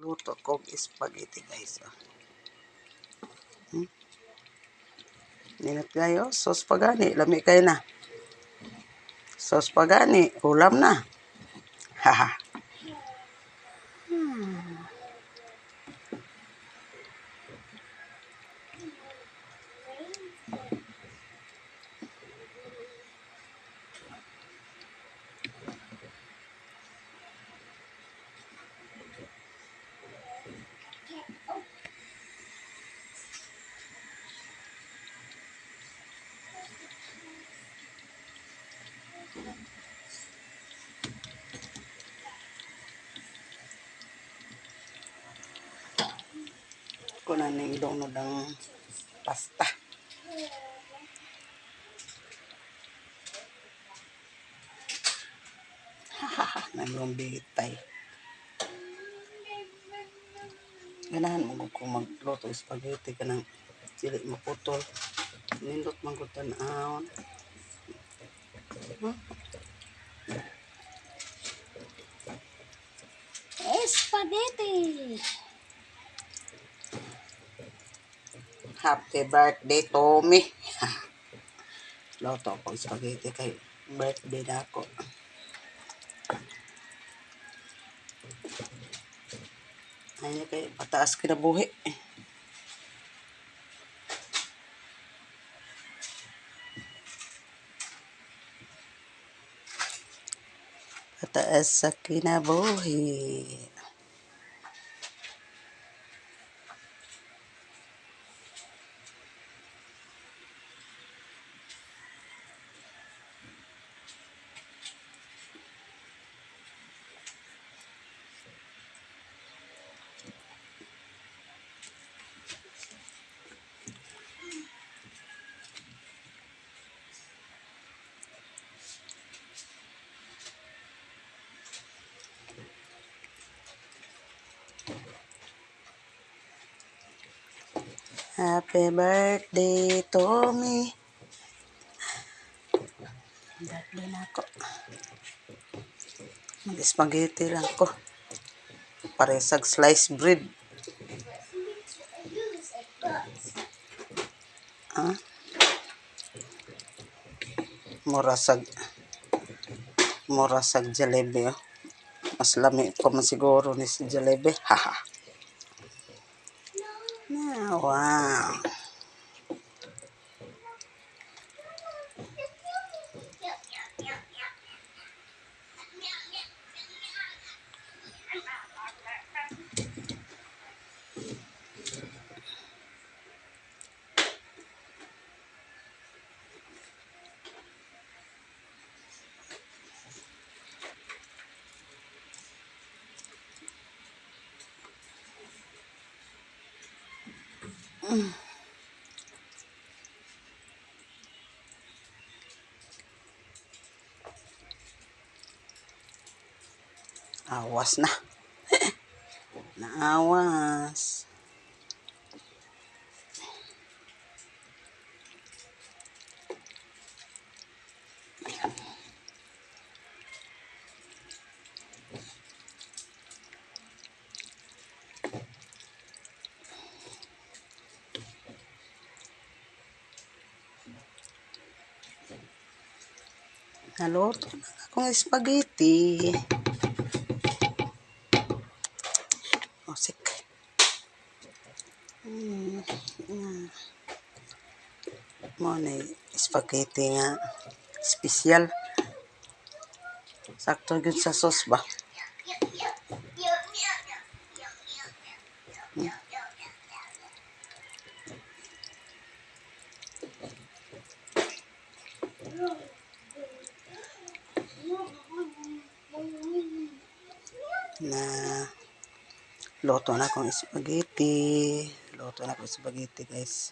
Luto kog spaghetti guys. Ninot kayo, sauce pagani, lami kayo na. Sauce pagani, ulam na. Haha. Kuna ning ilong ng pasta. Hahaha, nang bitay. Ganahan mo kung magluto spaghetti ka ng dili maputol. Nindot man ko tan-awon. Spaghetti! Happy birthday, Tommy. Luto ko spaghetti kay birthday na ako. Ay, kay pataas kinabuhi. Pataas sa kinabuhi. Happy birthday, Tommy. Birthday na ako. Mag-spaghetti lang ko. Paresag sliced bread. Ah? Murasag jalebi. Oh. Mas lami pa man siguro ni si jalebi. Haha. Wow. Awas na. Naawas. Naluto na akong spaghetti. Osik. Mo na spaghetti nga special. Sakto yun sa sauce ba? Na luto na akong spaghetti. Luto na akong spaghetti guys.